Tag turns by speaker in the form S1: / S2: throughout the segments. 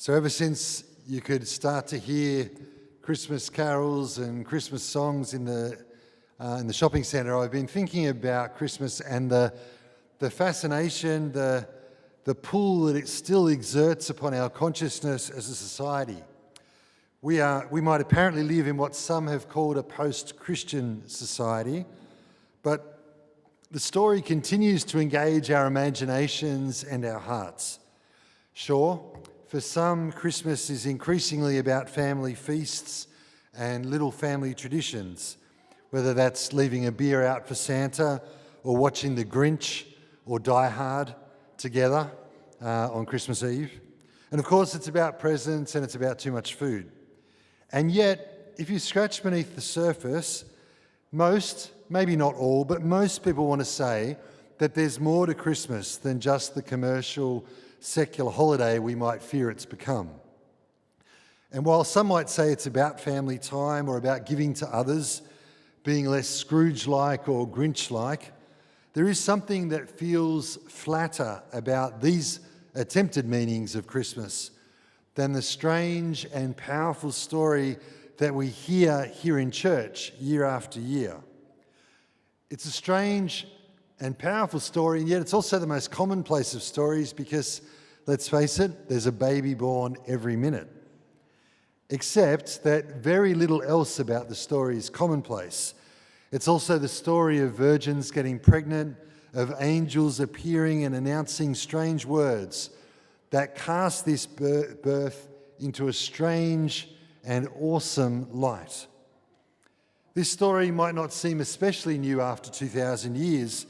S1: So ever since you could start to hear Christmas carols and Christmas songs in the shopping centre, I've been thinking about Christmas and the fascination, the pull that it still exerts upon our consciousness as a society. We might apparently live in what some have called a post-Christian society, but the story continues to engage our imaginations and our hearts. Sure, for some, Christmas is increasingly about family feasts and little family traditions, whether that's leaving a beer out for Santa or watching The Grinch or Die Hard together on Christmas Eve. And of course, it's about presents and it's about too much food. And yet, if you scratch beneath the surface, most, maybe not all, but most people want to say that there's more to Christmas than just the commercial, secular holiday we might fear it's become. And while some might say it's about family time or about giving to others, being less Scrooge-like or Grinch-like, there is something that feels flatter about these attempted meanings of Christmas than the strange and powerful story that we hear here in church year after year. It's a strange and powerful story, and yet it's also the most commonplace of stories because, let's face it, there's a baby born every minute. Except that very little else about the story is commonplace. It's also the story of virgins getting pregnant, of angels appearing and announcing strange words that cast this birth into a strange and awesome light. This story might not seem especially new after 2,000 years,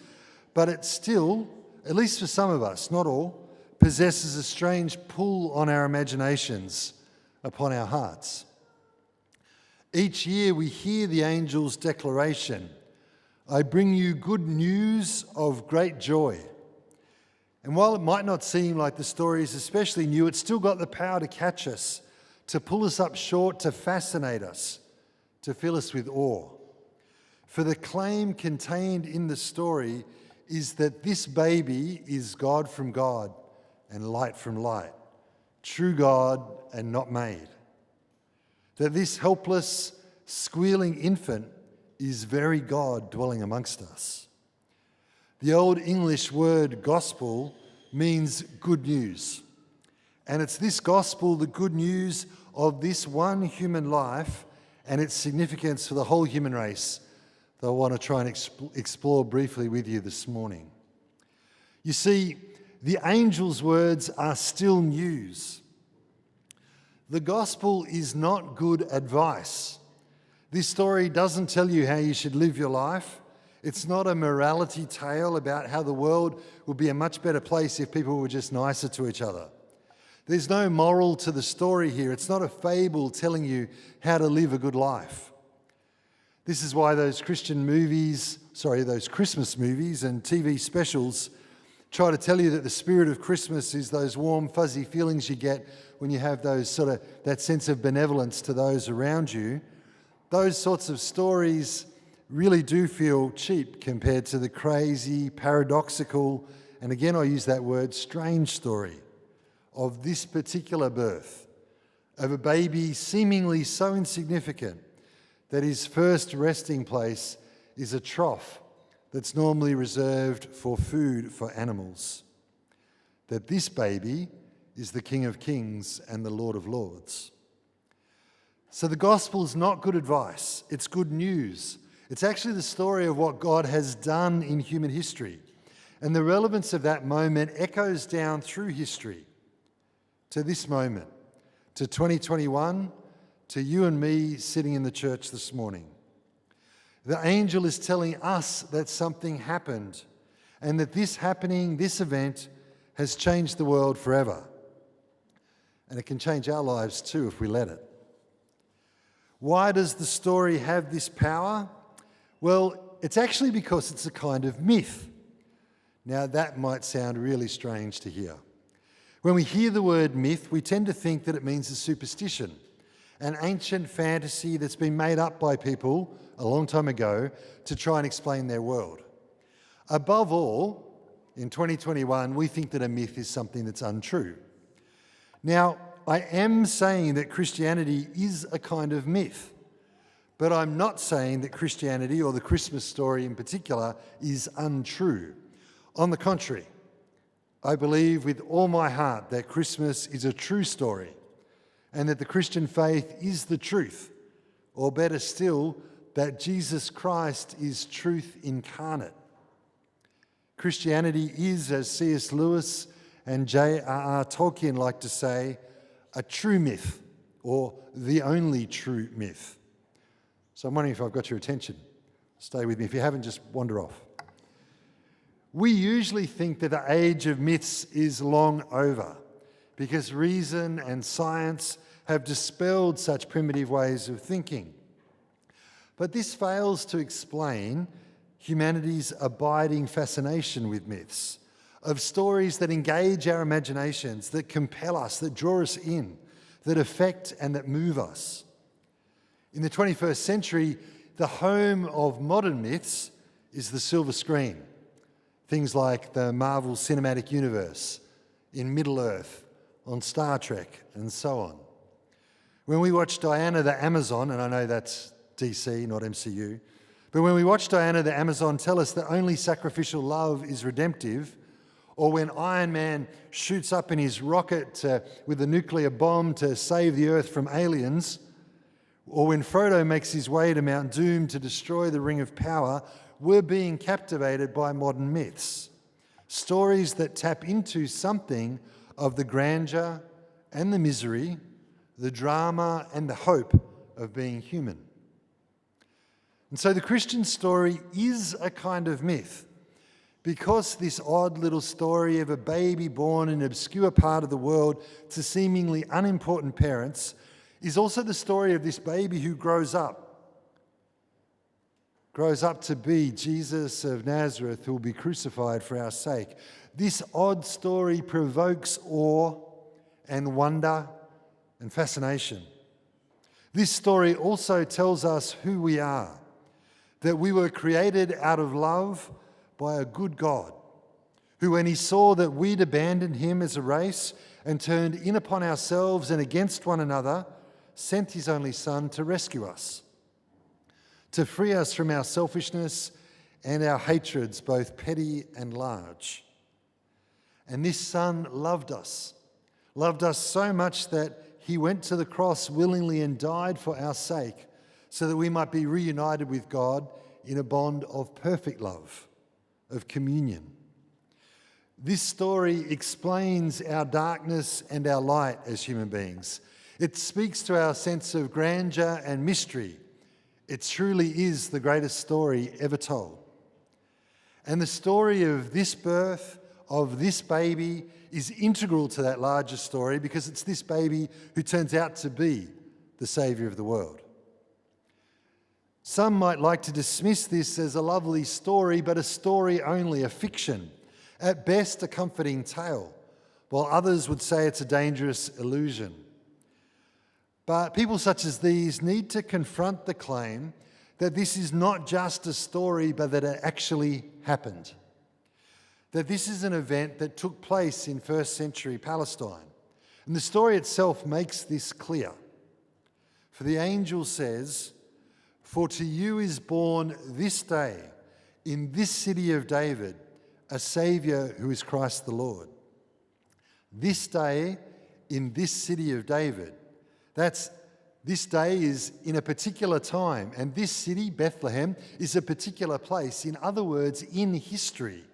S1: but it still, at least for some of us, not all, possesses a strange pull on our imaginations, upon our hearts. Each year we hear the angel's declaration, "I bring you good news of great joy." And while it might not seem like the story is especially new, it's still got the power to catch us, to pull us up short, to fascinate us, to fill us with awe. For the claim contained in the story is that this baby is God from God and light from light, true God and not made. That this helpless, squealing infant is very God dwelling amongst us. The Old English word gospel means good news. And it's this gospel, the good news of this one human life and its significance for the whole human race, that I want to try and explore briefly with you this morning. You see, the angel's words are still news. The gospel is not good advice. This story doesn't tell you how you should live your life. It's not a morality tale about how the world would be a much better place if people were just nicer to each other. There's no moral to the story here. It's not a fable telling you how to live a good life. This is why those Christmas movies and TV specials try to tell you that the spirit of Christmas is those warm, fuzzy feelings you get when you have that sense of benevolence to those around you. Those sorts of stories really do feel cheap compared to the crazy, paradoxical, and again I use that word, strange story of this particular birth, of a baby seemingly so insignificant that his first resting place is a trough that's normally reserved for food for animals. That this baby is the King of Kings and the Lord of Lords. So the gospel is not good advice, it's good news. It's actually the story of what God has done in human history. And the relevance of that moment echoes down through history to this moment, to 2021, to you and me sitting in the church this morning. The angel is telling us that something happened and that this happening, this event, has changed the world forever. And it can change our lives too if we let it. Why does the story have this power? Well, it's actually because it's a kind of myth. Now, that might sound really strange to hear. When we hear the word myth, we tend to think that it means a superstition, an ancient fantasy that's been made up by people a long time ago to try and explain their world. Above all, in 2021, we think that a myth is something that's untrue. Now, I am saying that Christianity is a kind of myth, but I'm not saying that Christianity, or the Christmas story in particular, is untrue. On the contrary, I believe with all my heart that Christmas is a true story and that the Christian faith is the truth, or better still, that Jesus Christ is truth incarnate. Christianity is, as C.S. Lewis and J.R.R. Tolkien like to say, a true myth, or the only true myth. So I'm wondering if I've got your attention. Stay with me. If you haven't, just wander off. We usually think that the age of myths is long over because reason and science have dispelled such primitive ways of thinking. But this fails to explain humanity's abiding fascination with myths, of stories that engage our imaginations, that compel us, that draw us in, that affect and that move us. In the 21st century, the home of modern myths is the silver screen. Things like the Marvel Cinematic Universe, in Middle-earth, on Star Trek, and so on. When we watch Diana the Amazon, and I know that's DC, not MCU, but when we watch Diana the Amazon tell us that only sacrificial love is redemptive, or when Iron Man shoots up in his rocket with a nuclear bomb to save the Earth from aliens, or when Frodo makes his way to Mount Doom to destroy the Ring of Power, we're being captivated by modern myths. Stories that tap into something of the grandeur and the misery, the drama and the hope of being human. And so the Christian story is a kind of myth, because this odd little story of a baby born in an obscure part of the world to seemingly unimportant parents is also the story of this baby who grows up to be Jesus of Nazareth, who will be crucified for our sake. This odd story provokes awe and wonder and fascination. This story also tells us who we are, that we were created out of love by a good God, who, when he saw that we'd abandoned him as a race and turned in upon ourselves and against one another, sent his only Son to rescue us, to free us from our selfishness and our hatreds, both petty and large. And this Son loved us so much that he went to the cross willingly and died for our sake, so that we might be reunited with God in a bond of perfect love, of communion. This story explains our darkness and our light as human beings. It speaks to our sense of grandeur and mystery. It truly is the greatest story ever told. And the story of this birth, of this baby, is integral to that larger story, because it's this baby who turns out to be the Saviour of the world. Some might like to dismiss this as a lovely story, but a story only, a fiction. At best, a comforting tale, while others would say it's a dangerous illusion. But people such as these need to confront the claim that this is not just a story, but that it actually happened. That this is an event that took place in first century Palestine. And the story itself makes this clear. For the angel says, "For to you is born this day in this city of David a Saviour who is Christ the Lord." This day in this city of David. This day is in a particular time, and this city, Bethlehem, is a particular place. In other words, in history.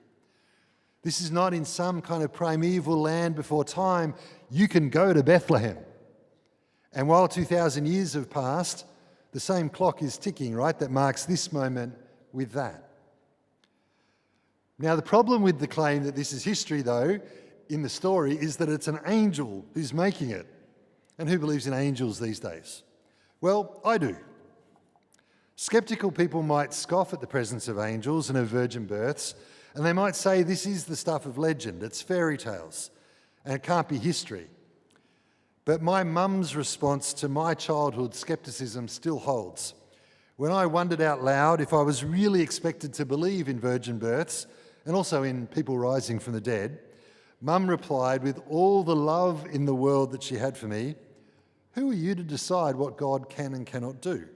S1: This is not in some kind of primeval land before time. You can go to Bethlehem. And while 2,000 years have passed, the same clock is ticking, right? That marks this moment with that. Now, the problem with the claim that this is history, though, in the story, is that it's an angel who's making it. And who believes in angels these days? Well, I do. Skeptical people might scoff at the presence of angels and of virgin births, and they might say this is the stuff of legend, it's fairy tales, and it can't be history. But my mum's response to my childhood scepticism still holds. When I wondered out loud if I was really expected to believe in virgin births, and also in people rising from the dead, Mum replied with all the love in the world that she had for me, "Who are you to decide what God can and cannot do?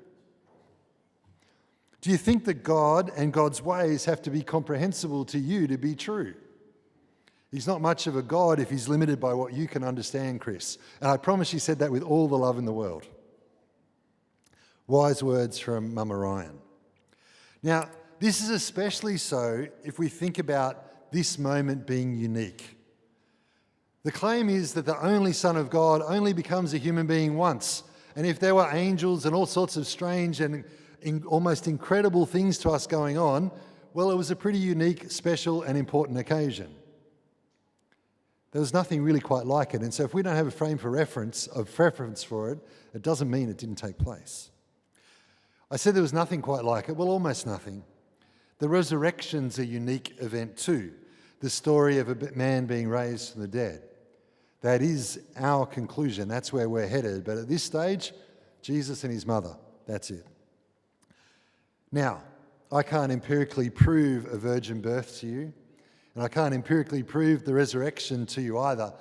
S1: Do you think that God and God's ways have to be comprehensible to you to be true? He's not much of a God if he's limited by what you can understand, Chris." And I promise she said that with all the love in the world. Wise words from Mum Orion. Now, this is especially so if we think about this moment being unique. The claim is that the only Son of God only becomes a human being once. And if there were angels and all sorts of strange and almost incredible things to us going on, well, it was a pretty unique, special and important occasion. There was nothing really quite like it. And so if we don't have a frame for reference, for it, it doesn't mean it didn't take place. I said there was nothing quite like it. Well, almost nothing. The resurrection's a unique event too. The story of a man being raised from the dead. That is our conclusion. That's where we're headed. But at this stage, Jesus and his mother. That's it. Now, I can't empirically prove a virgin birth to you, and I can't empirically prove the resurrection to you either.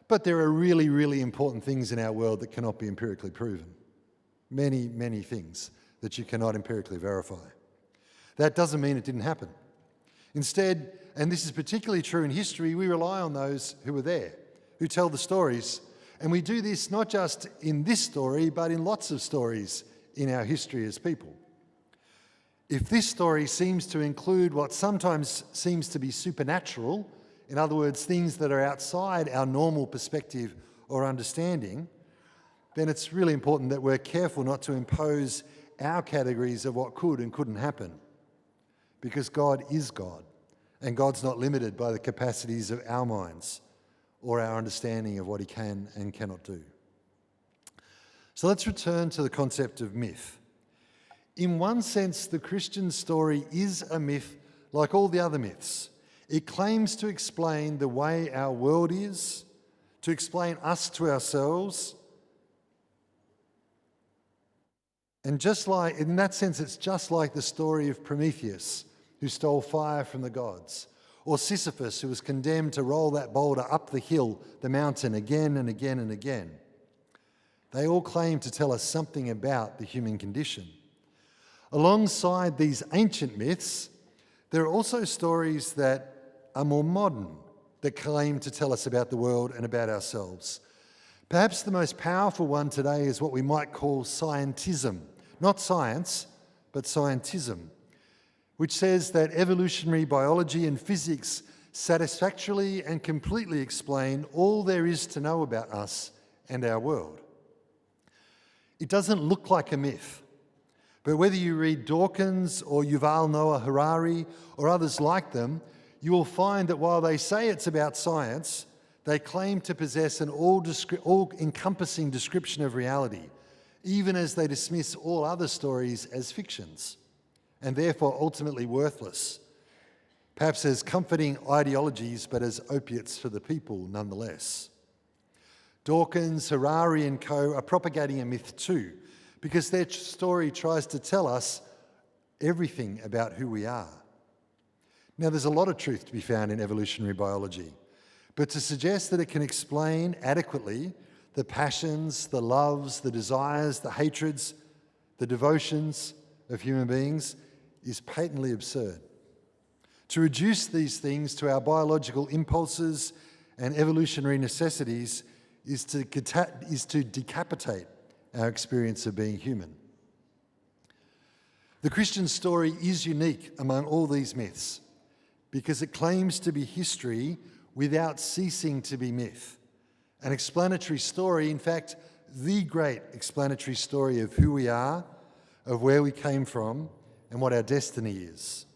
S1: But there are really, really important things in our world that cannot be empirically proven. Many, many things that you cannot empirically verify. That doesn't mean it didn't happen. Instead, and this is particularly true in history, we rely on those who were there, who tell the stories. And we do this not just in this story, but in lots of stories in our history as people. If this story seems to include what sometimes seems to be supernatural, in other words, things that are outside our normal perspective or understanding, then it's really important that we're careful not to impose our categories of what could and couldn't happen. Because God is God, and God's not limited by the capacities of our minds or our understanding of what he can and cannot do. So let's return to the concept of myth. In one sense, the Christian story is a myth like all the other myths. It claims to explain the way our world is, to explain us to ourselves. And just like, in that sense, it's just like the story of Prometheus, who stole fire from the gods, or Sisyphus, who was condemned to roll that boulder up the hill, the mountain, again and again and again. They all claim to tell us something about the human condition. Alongside these ancient myths, there are also stories that are more modern, that claim to tell us about the world and about ourselves. Perhaps the most powerful one today is what we might call Scientism. Not science, but Scientism, which says that evolutionary biology and physics satisfactorily and completely explain all there is to know about us and our world. It doesn't look like a myth, but whether you read Dawkins or Yuval Noah Harari or others like them, you will find that while they say it's about science, they claim to possess an all-encompassing description of reality, even as they dismiss all other stories as fictions, and therefore ultimately worthless, perhaps as comforting ideologies, but as opiates for the people nonetheless. Dawkins, Harari and co. are propagating a myth too, because their story tries to tell us everything about who we are. Now, there's a lot of truth to be found in evolutionary biology, but to suggest that it can explain adequately the passions, the loves, the desires, the hatreds, the devotions of human beings is patently absurd. To reduce these things to our biological impulses and evolutionary necessities is to decapitate our experience of being human. The Christian story is unique among all these myths because it claims to be history without ceasing to be myth. An explanatory story, in fact, the great explanatory story of who we are, of where we came from, and what our destiny is.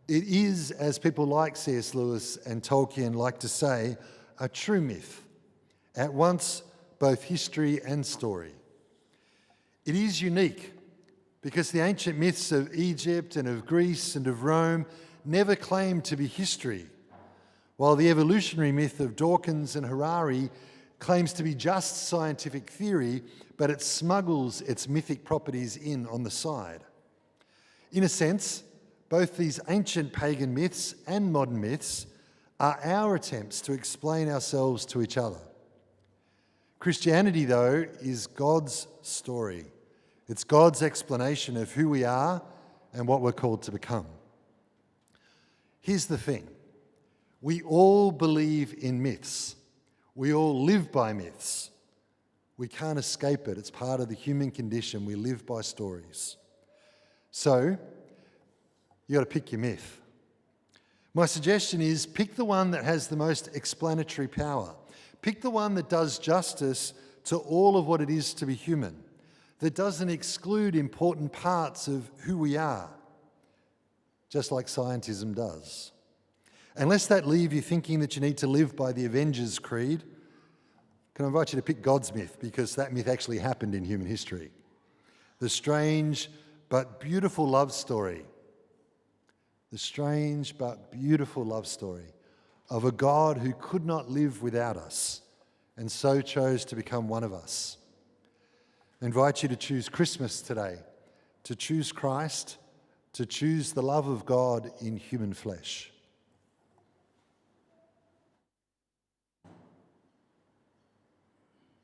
S1: It is, as people like C.S. Lewis and Tolkien like to say, a true myth, at once both history and story. It is unique because the ancient myths of Egypt and of Greece and of Rome never claimed to be history, while the evolutionary myth of Dawkins and Harari claims to be just scientific theory, but it smuggles its mythic properties in on the side. In a sense, both these ancient pagan myths and modern myths are our attempts to explain ourselves to each other. Christianity, though, is God's story. It's God's explanation of who we are and what we're called to become. Here's the thing. We all believe in myths. We all live by myths. We can't escape it. It's part of the human condition. We live by stories. So, you got to pick your myth. My suggestion is pick the one that has the most explanatory power. Pick the one that does justice to all of what it is to be human, that doesn't exclude important parts of who we are, just like Scientism does. Unless that leave you thinking that you need to live by the Avengers Creed, can I invite you to pick God's myth, because that myth actually happened in human history. The strange but beautiful love story. The strange but beautiful love story of a God who could not live without us and so chose to become one of us. I invite you to choose Christmas today, to choose Christ, to choose the love of God in human flesh.